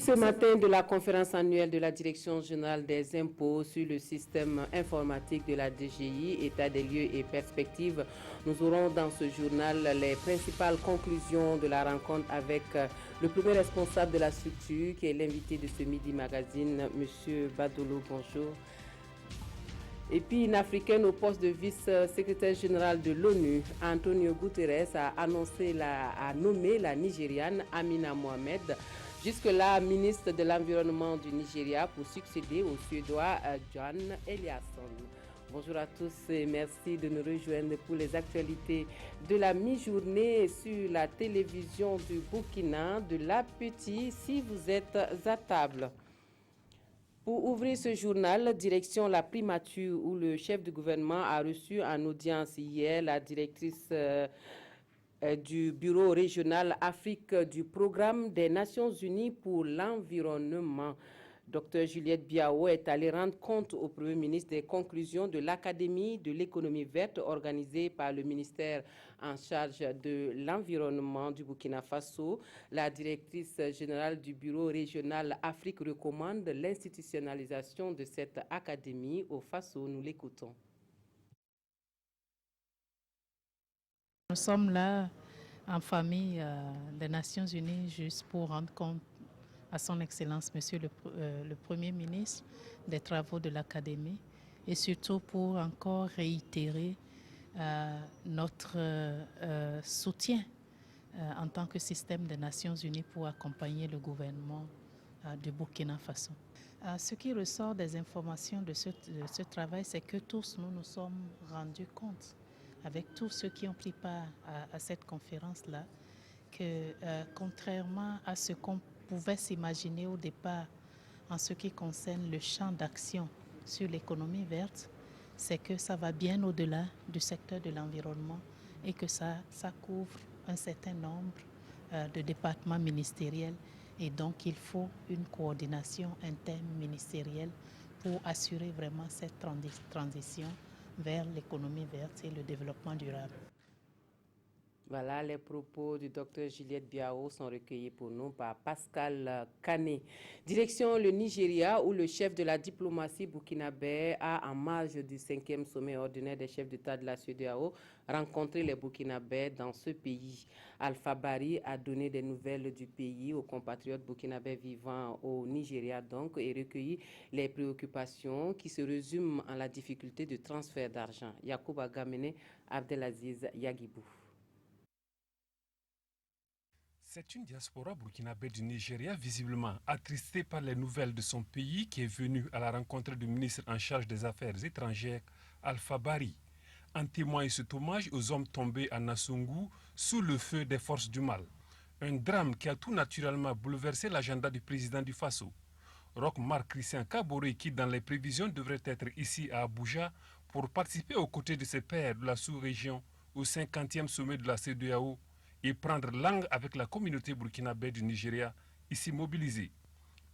ce matin de la conférence annuelle de la Direction générale des impôts sur le système informatique de la DGI, état des lieux et perspectives. Nous aurons dans ce journal les principales conclusions de la rencontre avec le premier responsable de la structure qui est l'invité de ce Midi Magazine, M. Badolo. Bonjour. Et puis une Africaine au poste de vice-secrétaire général de l'ONU, Antonio Guterres, a nommé la Nigériane Amina Mohamed, jusque-là ministre de l'Environnement du Nigeria, pour succéder au Suédois John Eliasson. Bonjour à tous et merci de nous rejoindre pour les actualités de la mi-journée sur la télévision du Burkina, de l'Appétit si vous êtes à table. Pour ouvrir ce journal, direction la primature où le chef du gouvernement a reçu en audience hier la directrice du bureau régional Afrique du programme des Nations Unies pour l'environnement. Dr Juliette Biao est allée rendre compte au Premier ministre des conclusions de l'Académie de l'économie verte organisée par le ministère en charge de l'environnement du Burkina Faso. La directrice générale du bureau régional Afrique recommande l'institutionnalisation de cette académie au Faso. Nous l'écoutons. Nous sommes là en famille des Nations Unies juste pour rendre compte à son Excellence, Monsieur le Premier ministre, des travaux de l'Académie et surtout pour encore réitérer notre soutien en tant que système des Nations Unies pour accompagner le gouvernement du Burkina Faso. Ce qui ressort des informations de ce travail, c'est que tous nous sommes rendus compte, avec tous ceux qui ont pris part à cette conférence-là, que contrairement à ce qu'on pouvait s'imaginer au départ en ce qui concerne le champ d'action sur l'économie verte, c'est que ça va bien au-delà du secteur de l'environnement et que ça couvre un certain nombre de départements ministériels et donc il faut une coordination interministérielle pour assurer vraiment cette transition vers l'économie verte et le développement durable. Voilà, les propos du Dr Juliette Biao sont recueillis pour nous par Pascal Kané. Direction le Nigeria, où le chef de la diplomatie burkinabé a, en marge du 5e sommet ordinaire des chefs d'État de la CEDEAO, rencontré les Burkinabés dans ce pays. Alpha Bari a donné des nouvelles du pays aux compatriotes burkinabés vivant au Nigeria donc et recueilli les préoccupations qui se résument en la difficulté de transfert d'argent. Yacoub Agamene, Abdelaziz Yagibou. C'est une diaspora burkinabé du Nigeria visiblement attristée par les nouvelles de son pays qui est venue à la rencontre du ministre en charge des Affaires étrangères, Alpha Bari. En témoigne cet hommage aux hommes tombés à Nassungou sous le feu des forces du mal. Un drame qui a tout naturellement bouleversé l'agenda du président du Faso. Roch Marc Christian Kaboré, qui dans les prévisions devrait être ici à Abuja pour participer aux côtés de ses pairs de la sous-région au 50e sommet de la CEDEAO, et prendre langue avec la communauté burkinabé du Nigeria, ici mobilisée.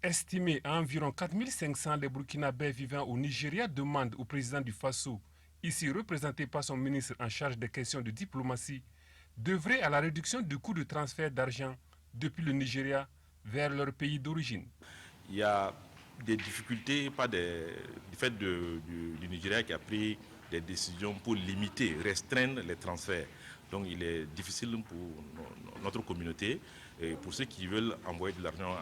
Estimé à environ 4500, les Burkinabés vivant au Nigeria demandent au président du Faso, ici représenté par son ministre en charge des questions de diplomatie, d'œuvrer à la réduction du coût de transfert d'argent depuis le Nigeria vers leur pays d'origine. Il y a des difficultés du fait du Nigeria qui a pris des décisions pour limiter, restreindre les transferts. Donc il est difficile pour notre communauté et pour ceux qui veulent envoyer de l'argent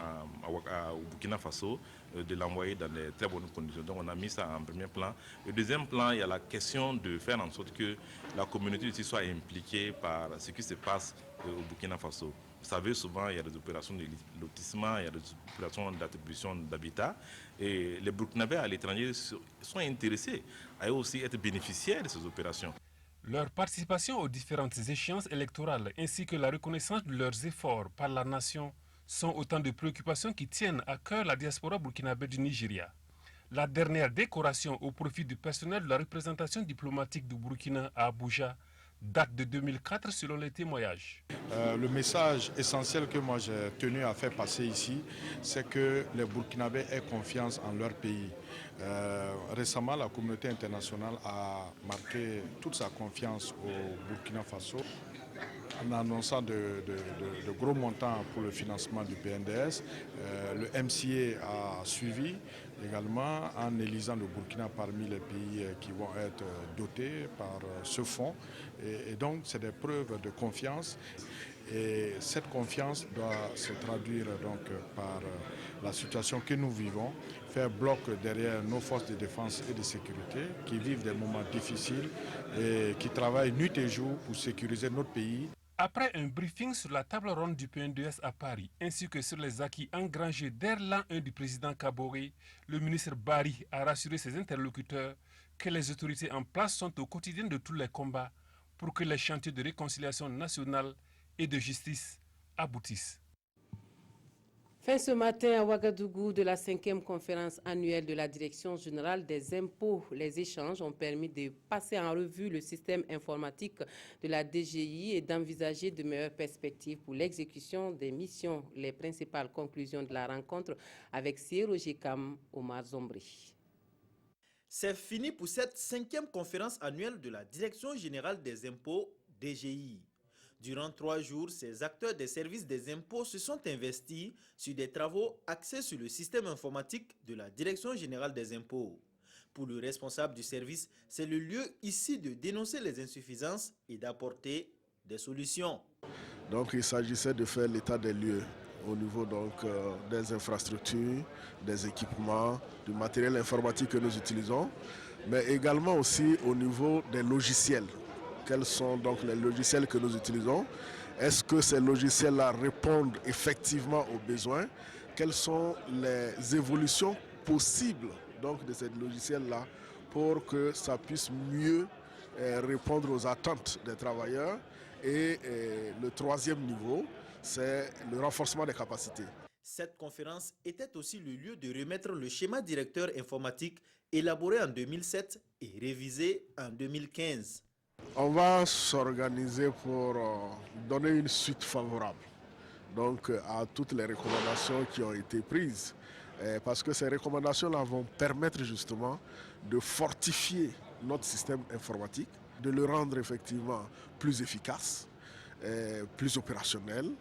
au Burkina Faso, de l'envoyer dans de très bonnes conditions. Donc on a mis ça en premier plan. Le deuxième plan, il y a la question de faire en sorte que la communauté ici soit impliquée par ce qui se passe au Burkina Faso. Vous savez, souvent il y a des opérations de lotissement, il y a des opérations d'attribution d'habitat et les Burkinabés à l'étranger sont intéressés à eux aussi être bénéficiaires de ces opérations. Leur participation aux différentes échéances électorales ainsi que la reconnaissance de leurs efforts par la nation sont autant de préoccupations qui tiennent à cœur la diaspora burkinabé du Nigeria. La dernière décoration au profit du personnel de la représentation diplomatique du Burkina à Abuja date de 2004 selon les témoignages. Le message essentiel que moi j'ai tenu à faire passer ici, c'est que les Burkinabés aient confiance en leur pays. Récemment, la communauté internationale a marqué toute sa confiance au Burkina Faso. en annonçant de gros montants pour le financement du PNDS. Le MCA a suivi également en élisant le Burkina parmi les pays qui vont être dotés par ce fonds. Et donc, c'est des preuves de confiance. Et cette confiance doit se traduire donc par la situation que nous vivons, faire bloc derrière nos forces de défense et de sécurité qui vivent des moments difficiles et qui travaillent nuit et jour pour sécuriser notre pays. Après un briefing sur la table ronde du PNDS à Paris, ainsi que sur les acquis engrangés dès l'an 1 du président Kaboré, le ministre Bari a rassuré ses interlocuteurs que les autorités en place sont au quotidien de tous les combats pour que les chantiers de réconciliation nationale et de justice aboutissent. Fin ce matin à Ouagadougou de la 5e conférence annuelle de la Direction générale des impôts. Les échanges ont permis de passer en revue le système informatique de la DGI et d'envisager de meilleures perspectives pour l'exécution des missions. Les principales conclusions de la rencontre avec Siero Jekam Omar Zombri. C'est fini pour cette 5e conférence annuelle de la Direction générale des impôts DGI. Durant 3 jours, ces acteurs des services des impôts se sont investis sur des travaux axés sur le système informatique de la Direction générale des impôts. Pour le responsable du service, c'est le lieu ici de dénoncer les insuffisances et d'apporter des solutions. Donc il s'agissait de faire l'état des lieux au niveau des infrastructures, des équipements, du matériel informatique que nous utilisons, mais également aussi au niveau des logiciels. Quels sont donc les logiciels que nous utilisons? Est-ce que ces logiciels-là répondent effectivement aux besoins? Quelles sont les évolutions possibles donc, de ces logiciels-là pour que ça puisse mieux répondre aux attentes des travailleurs? Et le 3e niveau, c'est le renforcement des capacités. Cette conférence était aussi le lieu de remettre le schéma directeur informatique élaboré en 2007 et révisé en 2015. On va s'organiser pour donner une suite favorable donc, à toutes les recommandations qui ont été prises. Parce que ces recommandations-là vont permettre justement de fortifier notre système informatique, de le rendre effectivement plus efficace, plus opérationnel.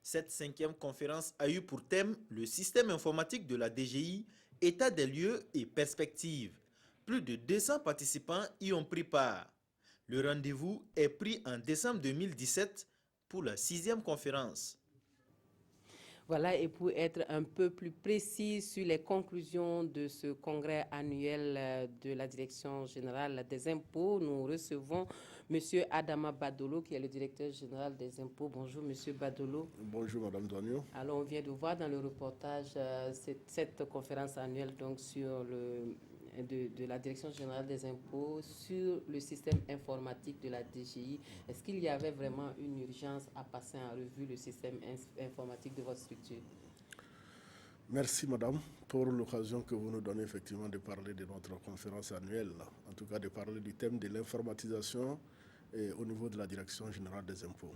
Cette 5e conférence a eu pour thème le système informatique de la DGI, état des lieux et perspectives. Plus de 200 participants y ont pris part. Le rendez-vous est pris en décembre 2017 pour la 6e conférence. Voilà, et pour être un peu plus précis sur les conclusions de ce congrès annuel de la Direction générale des impôts, nous recevons M. Adama Badolo, qui est le directeur général des impôts. Bonjour, M. Badolo. Bonjour, Mme Douagno. Alors, on vient de voir dans le reportage cette conférence annuelle donc, sur de la Direction générale des impôts sur le système informatique de la DGI. Est-ce qu'il y avait vraiment une urgence à passer en revue le système informatique de votre structure? Merci madame pour l'occasion que vous nous donnez effectivement de parler de notre conférence annuelle, en tout cas de parler du thème de l'informatisation au niveau de la Direction générale des impôts.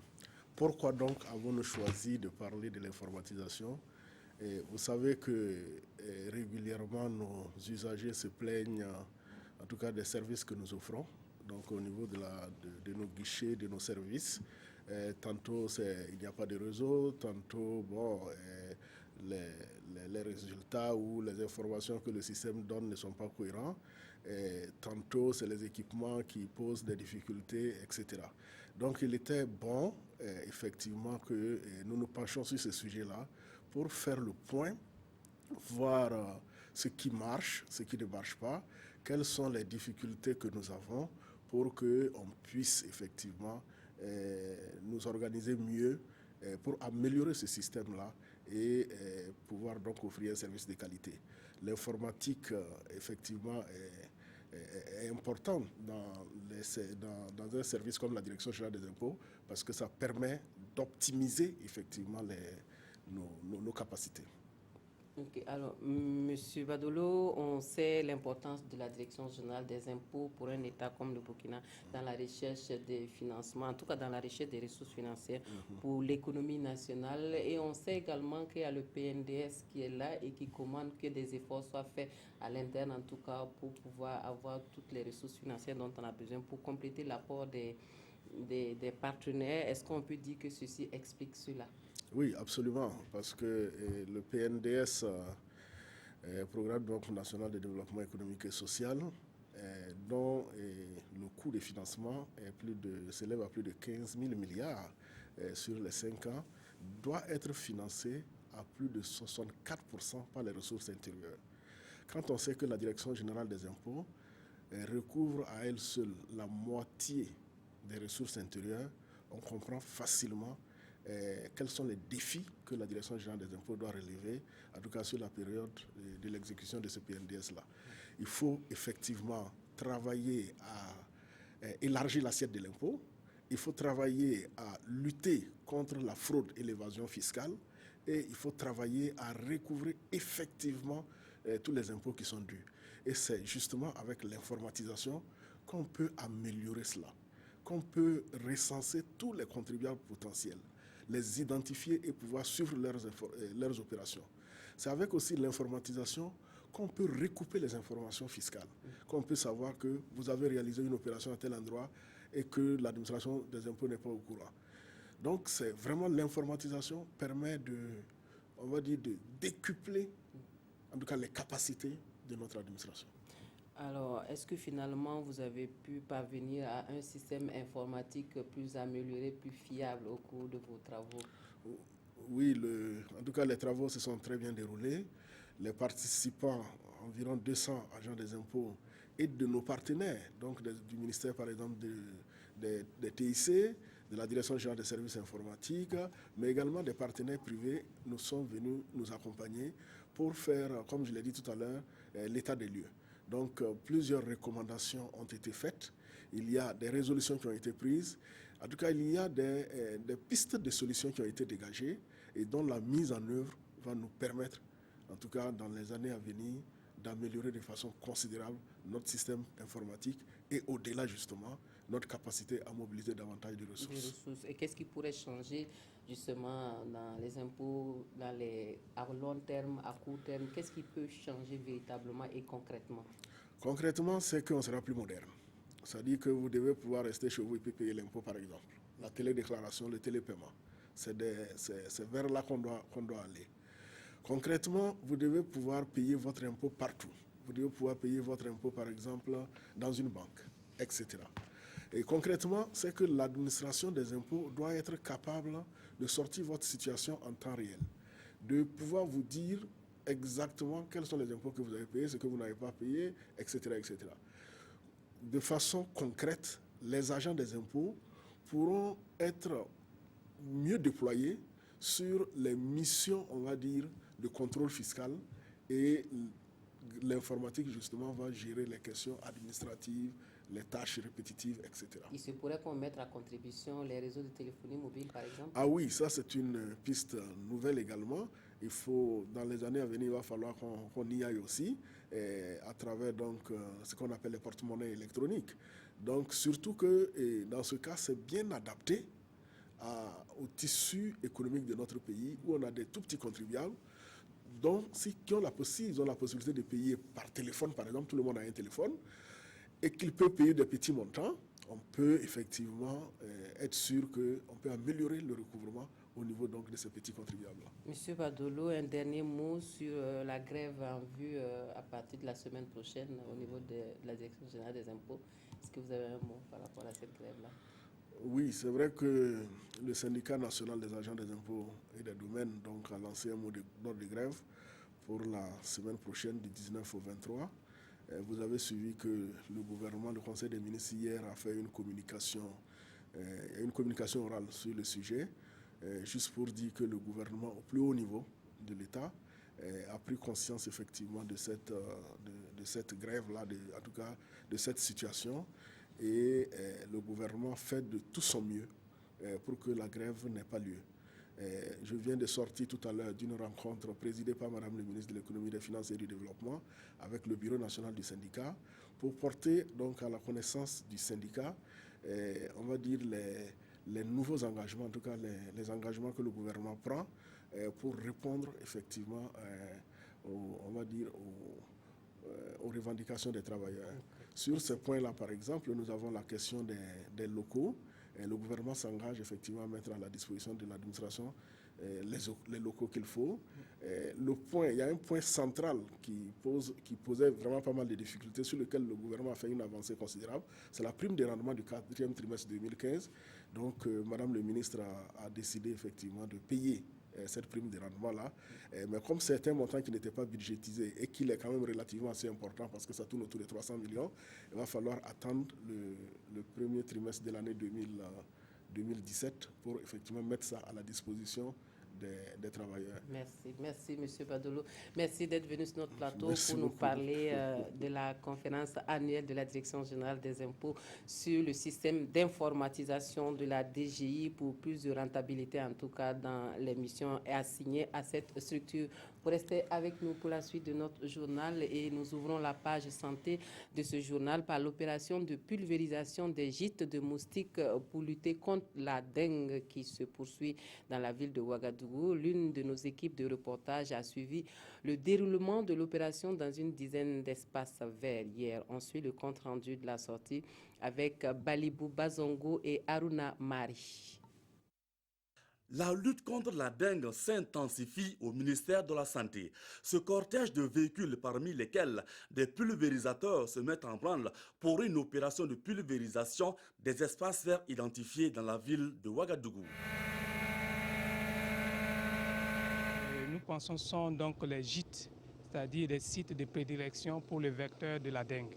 Pourquoi donc avons-nous choisi de parler de l'informatisation? Vous savez que régulièrement nos usagers se plaignent, en tout cas des services que nous offrons, donc au niveau de nos guichets, de nos services. Tantôt il n'y a pas de réseau, tantôt les résultats ou les informations que le système donne ne sont pas cohérents. Tantôt c'est les équipements qui posent des difficultés, etc. Donc il était bon effectivement que nous nous penchions sur ce sujet-là pour faire le point, voir ce qui marche, ce qui ne marche pas, quelles sont les difficultés que nous avons pour qu'on puisse effectivement nous organiser mieux pour améliorer ce système-là et pouvoir donc offrir un service de qualité. L'informatique, effectivement, est important dans un service comme la Direction générale des impôts parce que ça permet d'optimiser effectivement nos capacités. Okay. Alors, M. Badolo, on sait l'importance de la Direction générale des impôts pour un État comme le Burkina dans la recherche des financements, en tout cas dans la recherche des ressources financières pour l'économie nationale. Et on sait également qu'il y a le PNDS qui est là et qui commande que des efforts soient faits à l'interne, en tout cas pour pouvoir avoir toutes les ressources financières dont on a besoin pour compléter l'apport des partenaires. Est-ce qu'on peut dire que ceci explique cela? Oui, absolument, parce que le PNDS, Programme donc, national de développement économique et social, dont le coût de financement s'élève à plus de 15 000 milliards sur les 5 ans, doit être financé à plus de 64% par les ressources intérieures. Quand on sait que la Direction générale des impôts recouvre à elle seule la moitié des ressources intérieures, on comprend facilement quels sont les défis que la Direction générale des impôts doit relever, en tout cas sur la période de l'exécution de ce PNDS-là. Il faut effectivement travailler à élargir l'assiette de l'impôt, il faut travailler à lutter contre la fraude et l'évasion fiscale, et il faut travailler à recouvrer effectivement tous les impôts qui sont dus. Et c'est justement avec l'informatisation qu'on peut améliorer cela, qu'on peut recenser tous les contribuables potentiels, les identifier et pouvoir suivre leurs opérations. C'est avec aussi l'informatisation qu'on peut recouper les informations fiscales, qu'on peut savoir que vous avez réalisé une opération à tel endroit et que l'administration des impôts n'est pas au courant. Donc, c'est vraiment l'informatisation permet on va dire, de décupler, en tout cas, les capacités de notre administration. Alors, est-ce que finalement, vous avez pu parvenir à un système informatique plus amélioré, plus fiable au cours de vos travaux? Oui, en tout cas, les travaux se sont très bien déroulés. Les participants, environ 200 agents des impôts et de nos partenaires, donc du ministère, par exemple, des TIC, de la Direction générale des services informatiques, mais également des partenaires privés nous sont venus nous accompagner pour faire, comme je l'ai dit tout à l'heure, l'état des lieux. Donc, plusieurs recommandations ont été faites. Il y a des résolutions qui ont été prises. En tout cas, il y a des pistes de solutions qui ont été dégagées et dont la mise en œuvre va nous permettre, en tout cas dans les années à venir, d'améliorer de façon considérable notre système informatique et au-delà justement, notre capacité à mobiliser davantage de ressources. Et qu'est-ce qui pourrait changer justement dans les impôts, à long terme, à court terme? Qu'est-ce qui peut changer véritablement et concrètement? Concrètement, c'est qu'on sera plus moderne. C'est-à-dire que vous devez pouvoir rester chez vous et puis payer l'impôt, par exemple. La télédéclaration, le télépaiement. C'est vers là qu'on doit aller. Concrètement, vous devez pouvoir payer votre impôt partout. Vous devez pouvoir payer votre impôt, par exemple, dans une banque, etc. Et concrètement, c'est que l'administration des impôts doit être capable de sortir votre situation en temps réel, de pouvoir vous dire exactement quels sont les impôts que vous avez payés, ce que vous n'avez pas payé, etc., etc. De façon concrète, les agents des impôts pourront être mieux déployés sur les missions, on va dire, de contrôle fiscal, et l'informatique, justement, va gérer les questions administratives, les tâches répétitives, etc. Il se pourrait qu'on mette à contribution les réseaux de téléphonie mobile, par exemple? Ah oui, ça c'est une piste nouvelle également. Il faut, dans les années à venir, il va falloir qu'on y aille aussi, à travers donc, ce qu'on appelle les porte-monnaies électroniques. Donc surtout que dans ce cas, c'est bien adapté au tissu économique de notre pays, où on a des tout petits contribuables, donc qui ont la possibilité de payer par téléphone, par exemple, tout le monde a un téléphone, et qu'ils peuvent payer des petits montants. On peut effectivement être sûr qu'on peut améliorer le recouvrement au niveau donc de ces petits contribuables-là. Monsieur Badolo, un dernier mot sur la grève en vue à partir de la semaine prochaine au niveau de la Direction générale des impôts. Est-ce que vous avez un mot par rapport à cette grève-là? Oui, c'est vrai que le syndicat national des agents des impôts et des domaines donc, a lancé un mot d'ordre de grève pour la semaine prochaine du 19 au 23. Vous avez suivi que le gouvernement, le Conseil des ministres hier a fait une communication orale sur le sujet, juste pour dire que le gouvernement au plus haut niveau de l'État a pris conscience effectivement de cette grève-là, en tout cas de cette situation, et le gouvernement fait de tout son mieux pour que la grève n'ait pas lieu. Je viens de sortir tout à l'heure d'une rencontre présidée par Madame le ministre de l'Économie, des Finances et du Développement avec le Bureau national du syndicat pour porter donc à la connaissance du syndicat, on va dire les nouveaux engagements, en tout cas les engagements que le gouvernement prend pour répondre effectivement on va dire aux revendications des travailleurs. Sur ce point-là, par exemple, nous avons la question des locaux le gouvernement s'engage effectivement à mettre à la disposition de l'administration les locaux qu'il faut. Il y a un point central qui posait vraiment pas mal de difficultés, sur lequel le gouvernement a fait une avancée considérable. C'est la prime de rendement du 4e trimestre 2015. Donc, Madame le ministre a décidé effectivement de payer cette prime de rendement-là. Mais comme c'est un montant qui n'était pas budgétisé et qu'il est quand même relativement assez important parce que ça tourne autour de 300 millions, il va falloir attendre le premier trimestre de l'année 2017 pour effectivement mettre ça à la disposition des travailleurs. Merci M. Badolo. Merci d'être venu sur notre plateau pour nous parler de la conférence annuelle de la Direction générale des impôts sur le système d'informatisation de la DGI pour plus de rentabilité, en tout cas dans les missions assignées à cette structure. Vous restez avec nous pour la suite de notre journal et nous ouvrons la page santé de ce journal par l'opération de pulvérisation des gîtes de moustiques pour lutter contre la dengue qui se poursuit dans la ville de Ouagadougou. L'une de nos équipes de reportage a suivi le déroulement de l'opération dans une dizaine d'espaces verts. Hier, on suit le compte-rendu de la sortie avec Balibou Bazongo et Aruna Mari. La lutte contre la dengue s'intensifie au ministère de la Santé. Ce cortège de véhicules, parmi lesquels des pulvérisateurs se mettent en branle pour une opération de pulvérisation des espaces verts identifiés dans la ville de Ouagadougou. Nous pensons ce sont donc les gîtes, c'est-à-dire des sites de prédilection pour le vecteur de la dengue.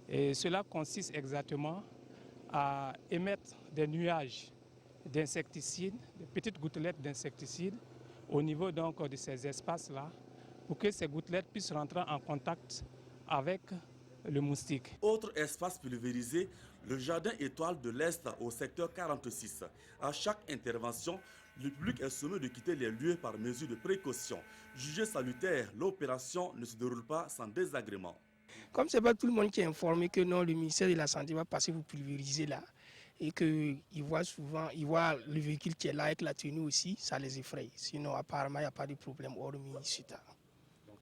Et cela consiste exactement à émettre des nuages d'insecticides, de petites gouttelettes d'insecticides au niveau donc de ces espaces-là pour que ces gouttelettes puissent rentrer en contact avec le moustique. Autre espace pulvérisé, le jardin étoile de l'Est au secteur 46. À chaque intervention, le public est sommé de quitter les lieux par mesure de précaution. Jugé salutaire, l'opération ne se déroule pas sans désagrément. Comme ce n'est pas tout le monde qui est informé que non, le ministère de la Santé va passer vous pulvériser là, et qu'ils voient souvent, ils voient le véhicule qui est là avec la tenue aussi, ça les effraie. Sinon, apparemment, il n'y a pas de problème hormis CETA.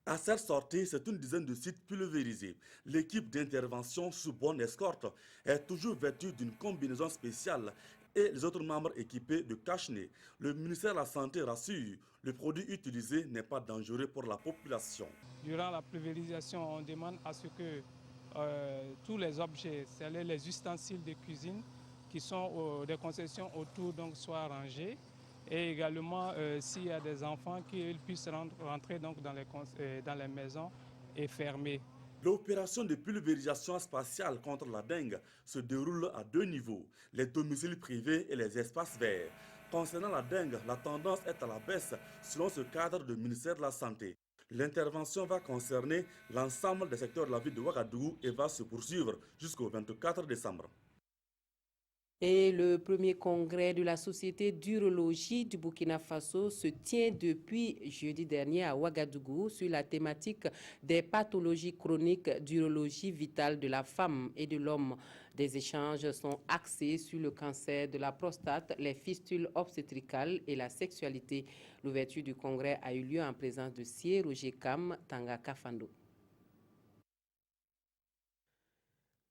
À cette sortie, c'est une dizaine de sites pulvérisés. L'équipe d'intervention sous bonne escorte est toujours vêtue d'une combinaison spéciale et les autres membres équipés de cache-nez. Le ministère de la Santé rassure, le produit utilisé n'est pas dangereux pour la population. Durant la pulvérisation, on demande à ce que tous les objets, c'est-à-dire les ustensiles de cuisine qui sont des concessions autour, donc, soient rangés. Et également, s'il y a des enfants, qu'ils puissent rentrer donc, dans les maisons et fermer. L'opération de pulvérisation spatiale contre la dengue se déroule à 2 niveaux, les domiciles privés et les espaces verts. Concernant la dengue, la tendance est à la baisse selon ce cadre du ministère de la Santé. L'intervention va concerner l'ensemble des secteurs de la ville de Ouagadougou et va se poursuivre jusqu'au 24 décembre. Et le premier congrès de la Société d'urologie du Burkina Faso se tient depuis jeudi dernier à Ouagadougou sur la thématique des pathologies chroniques d'urologie vitale de la femme et de l'homme. Des échanges sont axés sur le cancer de la prostate, les fistules obstétricales et la sexualité. L'ouverture du congrès a eu lieu en présence de Sié Roger Kam Tangaka Fando.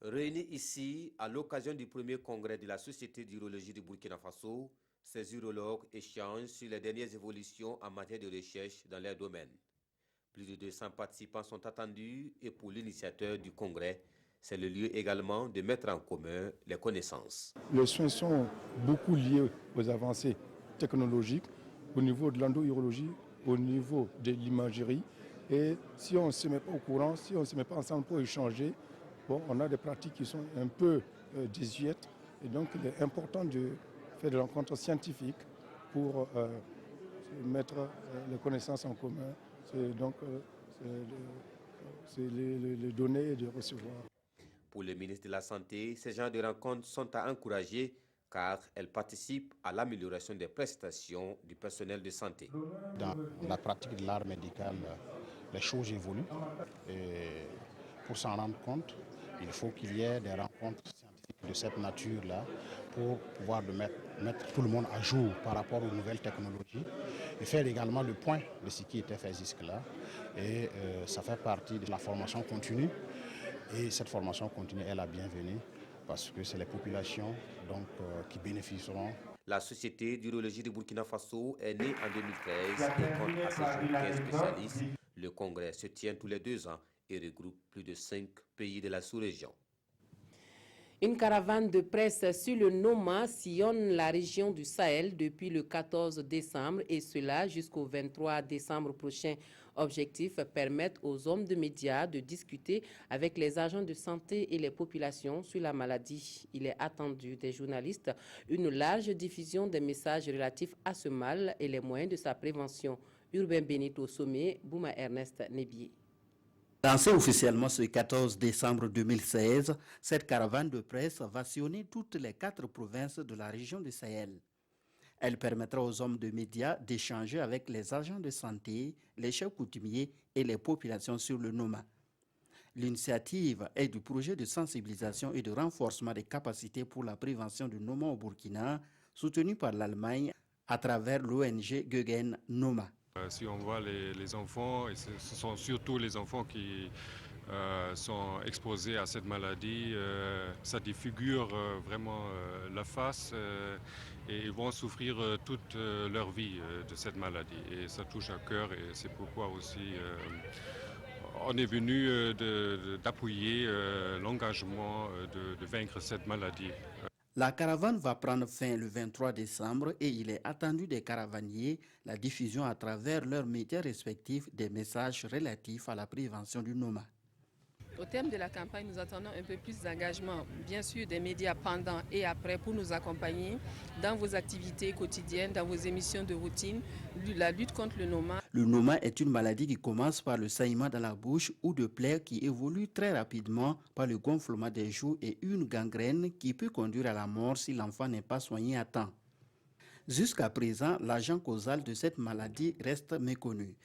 Réunis ici à l'occasion du premier congrès de la Société d'urologie du Burkina Faso, ces urologues échangent sur les dernières évolutions en matière de recherche dans leur domaine. Plus de 200 participants sont attendus et pour l'initiateur du congrès, c'est le lieu également de mettre en commun les connaissances. Les soins sont beaucoup liés aux avancées technologiques au niveau de l'endourologie, au niveau de l'imagerie. Et si on ne se met pas au courant, si on ne se met pas ensemble pour échanger, bon, on a des pratiques qui sont un peu désuètes et donc il est important de faire des rencontres scientifiques pour mettre les connaissances en commun. C'est les donner et de recevoir. Pour le ministre de la Santé, ces genres de rencontres sont à encourager car elles participent à l'amélioration des prestations du personnel de santé. Dans la pratique de l'art médical, les choses évoluent et pour s'en rendre compte, il faut qu'il y ait des rencontres scientifiques de cette nature-là pour pouvoir mettre tout le monde à jour par rapport aux nouvelles technologies et faire également le point de ce qui était fait jusque-là. Et ça fait partie de la formation continue. Et cette formation continue est la bienvenue parce que c'est les populations donc, qui bénéficieront. La Société d'urologie du Burkina Faso est née en 2013 et compte à ce jour 15 spécialistes. Le congrès se tient tous les 2 ans et regroupe plus de 5 pays de la sous-région. Une caravane de presse sur le Noma sillonne la région du Sahel depuis le 14 décembre et cela jusqu'au 23 décembre prochain. Objectif, permettre aux hommes de médias de discuter avec les agents de santé et les populations sur la maladie. Il est attendu des journalistes une large diffusion des messages relatifs à ce mal et les moyens de sa prévention. Urbain Benito Sommet, Bouma Ernest Nebié. Lancée officiellement ce 14 décembre 2016, cette caravane de presse va sillonner toutes les 4 provinces de la région du Sahel. Elle permettra aux hommes de médias d'échanger avec les agents de santé, les chefs coutumiers et les populations sur le Noma. L'initiative est du projet de sensibilisation et de renforcement des capacités pour la prévention du Noma au Burkina, soutenu par l'Allemagne à travers l'ONG Guggen Noma. Si on voit les enfants, et ce sont surtout les enfants qui sont exposés à cette maladie, ça défigure vraiment la face et ils vont souffrir toute leur vie de cette maladie. Et ça touche à cœur et c'est pourquoi aussi on est venu d'appuyer l'engagement de vaincre cette maladie. La caravane va prendre fin le 23 décembre et il est attendu des caravaniers la diffusion à travers leurs médias respectifs des messages relatifs à la prévention du Noma. Au terme de la campagne, nous attendons un peu plus d'engagement, bien sûr des médias pendant et après pour nous accompagner dans vos activités quotidiennes, dans vos émissions de routine, la lutte contre le Noma. Le Noma est une maladie qui commence par le saignement dans la bouche ou de plaies qui évolue très rapidement par le gonflement des joues et une gangrène qui peut conduire à la mort si l'enfant n'est pas soigné à temps. Jusqu'à présent, l'agent causal de cette maladie reste méconnu.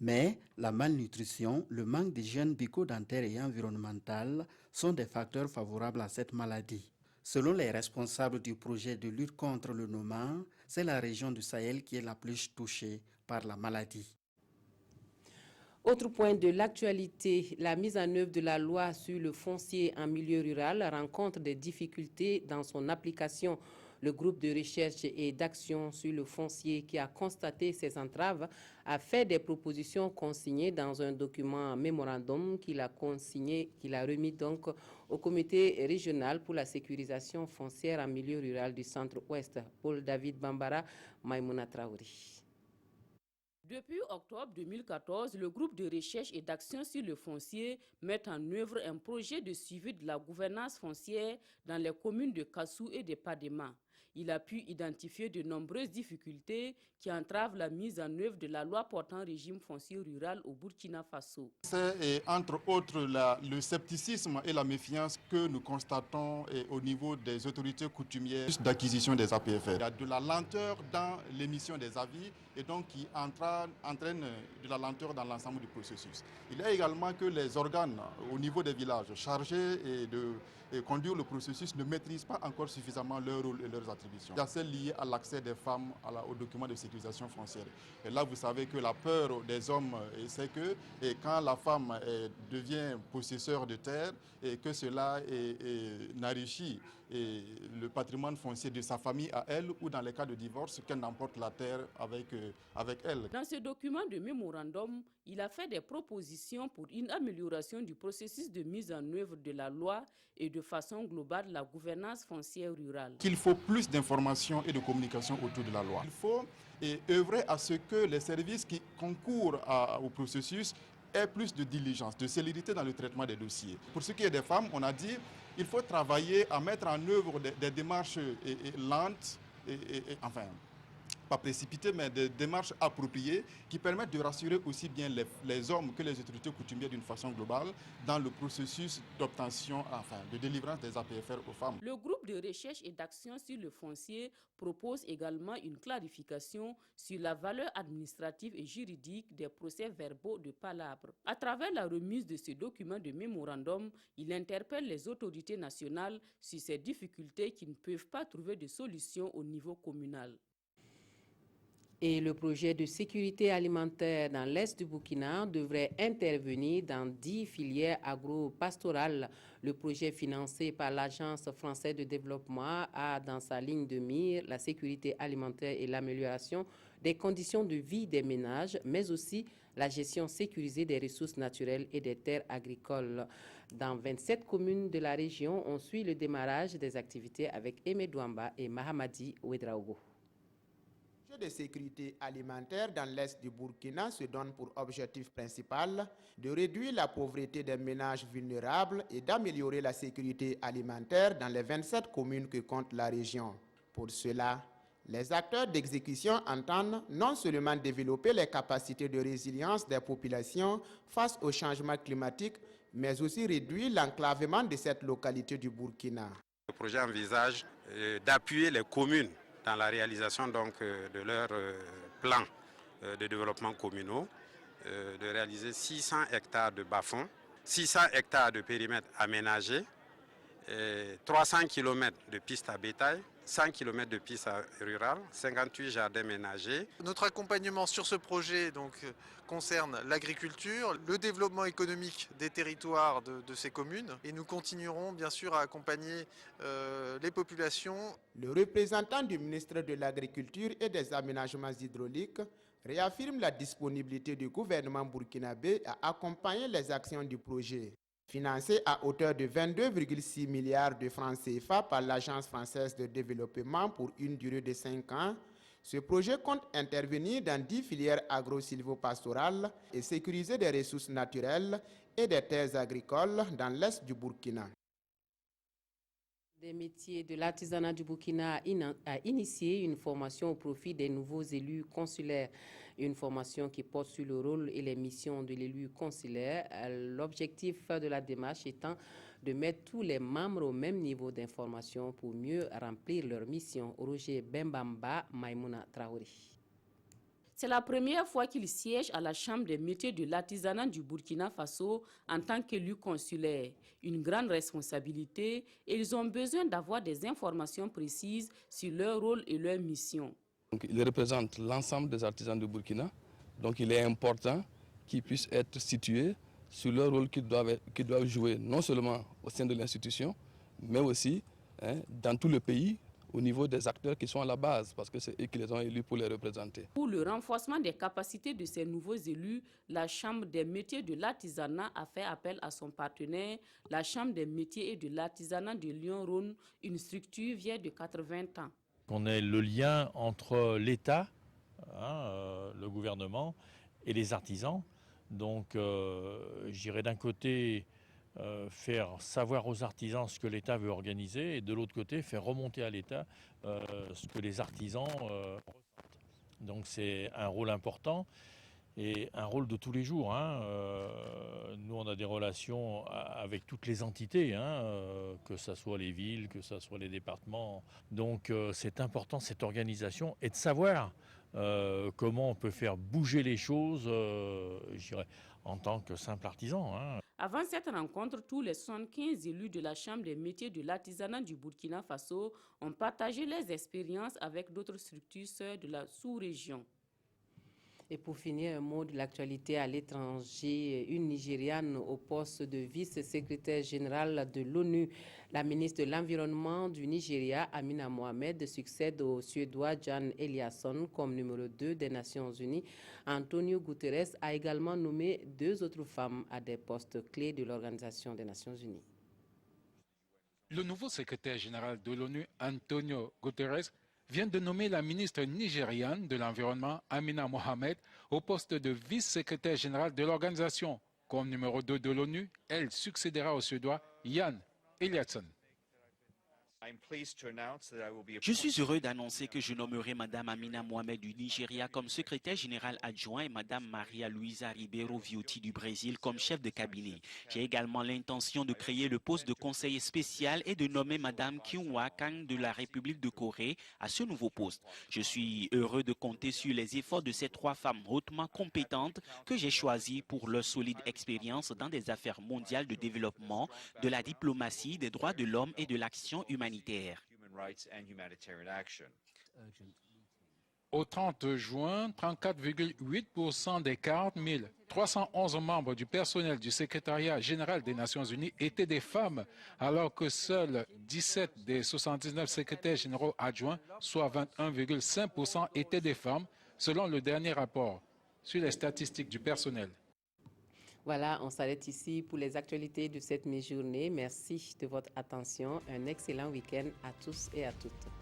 Mais la malnutrition, le manque d'hygiène bucco-dentaire et environnementale sont des facteurs favorables à cette maladie. Selon les responsables du projet de lutte contre le Noma, c'est la région du Sahel qui est la plus touchée par la maladie. Autre point de l'actualité, la mise en œuvre de la loi sur le foncier en milieu rural rencontre des difficultés dans son application. Le groupe de recherche et d'action sur le foncier qui a constaté ces entraves a fait des propositions consignées dans un document mémorandum qu'il a remis donc au comité régional pour la sécurisation foncière en milieu rural du centre-ouest. Paul David Bambara, Maïmouna Traori. Depuis octobre 2014, le groupe de recherche et d'action sur le foncier met en œuvre un projet de suivi de la gouvernance foncière dans les communes de Kassou et de Padema. Il a pu identifier de nombreuses difficultés qui entravent la mise en œuvre de la loi portant régime foncier rural au Burkina Faso. C'est entre autres le scepticisme et la méfiance que nous constatons au niveau des autorités coutumières d'acquisition des APFR. Il y a de la lenteur dans l'émission des avis et donc qui entraîne de la lenteur dans l'ensemble du processus. Il y a également que les organes au niveau des villages chargés de conduire le processus ne maîtrisent pas encore suffisamment leur rôle et leurs attributions. Il y a celles liées à l'accès des femmes aux documents de sécurisation foncière. Et là, vous savez que la peur des hommes, c'est que quand la femme devient possesseur de terre, et que cela n'enrichit le patrimoine foncier de sa famille à elle, ou dans les cas de divorce, qu'elle n'emporte la terre avec elle. Dans ce document de mémorandum, il a fait des propositions pour une amélioration du processus de mise en œuvre de la loi et de façon globale la gouvernance foncière rurale. Qu'il faut plus d'informations et de communication autour de la loi. Il faut œuvrer à ce que les services qui concourent au processus aient plus de diligence, de célérité dans le traitement des dossiers. Pour ce qui est des femmes, on a dit qu'il faut travailler à mettre en œuvre des démarches lentes, enfin, pas précipitées, mais des démarches appropriées qui permettent de rassurer aussi bien les hommes que les autorités coutumières d'une façon globale dans le processus d'obtention, enfin, de délivrance des APFR aux femmes. Le groupe de recherche et d'action sur le foncier propose également une clarification sur la valeur administrative et juridique des procès-verbaux de palabres. À travers la remise de ce document de mémorandum, il interpelle les autorités nationales sur ces difficultés qui ne peuvent pas trouver de solution au niveau communal. Et le projet de sécurité alimentaire dans l'Est du Burkina devrait intervenir dans 10 filières agro-pastorales. Le projet financé par l'Agence française de développement a dans sa ligne de mire la sécurité alimentaire et l'amélioration des conditions de vie des ménages, mais aussi la gestion sécurisée des ressources naturelles et des terres agricoles. Dans 27 communes de la région, on suit le démarrage des activités avec Aimé Douamba et Mahamadi Ouedraogo. Le projet de sécurité alimentaire dans l'Est du Burkina se donne pour objectif principal de réduire la pauvreté des ménages vulnérables et d'améliorer la sécurité alimentaire dans les 27 communes que compte la région. Pour cela, les acteurs d'exécution entendent non seulement développer les capacités de résilience des populations face au changement climatique, mais aussi réduire l'enclavement de cette localité du Burkina. Le projet envisage d'appuyer les communes dans la réalisation de leurs plans de développement communaux, de réaliser 600 hectares de bas-fonds, 600 hectares de périmètres aménagés, 300 km de pistes à bétail, 100 km de pistes rurales, 58 jardins ménagers. Notre accompagnement sur ce projet concerne l'agriculture, le développement économique des territoires de ces communes et nous continuerons bien sûr à accompagner les populations. Le représentant du ministre de l'Agriculture et des Aménagements hydrauliques réaffirme la disponibilité du gouvernement burkinabé à accompagner les actions du projet. Financé à hauteur de 22,6 milliards de francs CFA par l'Agence française de développement pour une durée de 5 ans, ce projet compte intervenir dans 10 filières agro-silvopastorales et sécuriser des ressources naturelles et des terres agricoles dans l'Est du Burkina. Des métiers de l'artisanat du Burkina a initié une formation au profit des nouveaux élus consulaires. Une formation qui porte sur le rôle et les missions de l'élu consulaire. L'objectif de la démarche étant de mettre tous les membres au même niveau d'information pour mieux remplir leur mission. Roger Bembamba, Maïmouna Traoré. C'est la première fois qu'il siège à la Chambre des métiers de l'artisanat du Burkina Faso en tant qu'élu consulaire. Une grande responsabilité et ils ont besoin d'avoir des informations précises sur leur rôle et leur mission. Donc, il représente l'ensemble des artisans du Burkina, donc il est important qu'ils puissent être situés sur le rôle qu'ils doivent jouer, non seulement au sein de l'institution, mais aussi dans tout le pays, au niveau des acteurs qui sont à la base, parce que c'est eux qui les ont élus pour les représenter. Pour le renforcement des capacités de ces nouveaux élus, la Chambre des métiers de l'artisanat a fait appel à son partenaire, la Chambre des métiers et de l'artisanat de Lyon-Rhône, une structure vieille de 80 ans. On est le lien entre l'État, le gouvernement, et les artisans. Donc, j'irais d'un côté faire savoir aux artisans ce que l'État veut organiser, et de l'autre côté, faire remonter à l'État ce que les artisans ressentent. Donc, c'est un rôle important et un rôle de tous les jours. Nous, on a des relations avec toutes les entités, que ce soit les villes, que ce soit les départements. Donc, c'est important, cette organisation, et de savoir comment on peut faire bouger les choses, je dirais, en tant que simple artisan. Avant cette rencontre, tous les 75 élus de la Chambre des métiers de l'artisanat du Burkina Faso ont partagé leurs expériences avec d'autres structures sœurs de la sous-région. Et pour finir, un mot de l'actualité à l'étranger. Une Nigériane au poste de vice-secrétaire général de l'ONU. La ministre de l'Environnement du Nigeria, Amina Mohamed, succède au Suédois Jan Eliasson comme numéro 2 des Nations Unies. Antonio Guterres a également nommé 2 autres femmes à des postes clés de l'Organisation des Nations Unies. Le nouveau secrétaire général de l'ONU, Antonio Guterres, vient de nommer la ministre nigériane de l'Environnement, Amina Mohamed, au poste de vice-secrétaire général de l'organisation. Comme numéro 2 de l'ONU, elle succédera au Suédois Jan Eliasson. Je suis heureux d'annoncer que je nommerai Mme Amina Mohamed du Nigeria comme secrétaire général adjoint et Mme Maria Luisa Ribeiro Viotti du Brésil comme chef de cabinet. J'ai également l'intention de créer le poste de conseiller spécial et de nommer Mme Kyung-Hwa Kang de la République de Corée à ce nouveau poste. Je suis heureux de compter sur les efforts de ces 3 femmes hautement compétentes que j'ai choisies pour leur solide expérience dans des affaires mondiales de développement, de la diplomatie, des droits de l'homme et de l'action humanitaire. Au 30 juin, 34,8% des 40 311 membres du personnel du secrétariat général des Nations Unies étaient des femmes, alors que seuls 17 des 79 secrétaires généraux adjoints, soit 21,5%, étaient des femmes, selon le dernier rapport sur les statistiques du personnel. Voilà, on s'arrête ici pour les actualités de cette mi-journée. Merci de votre attention. Un excellent week-end à tous et à toutes.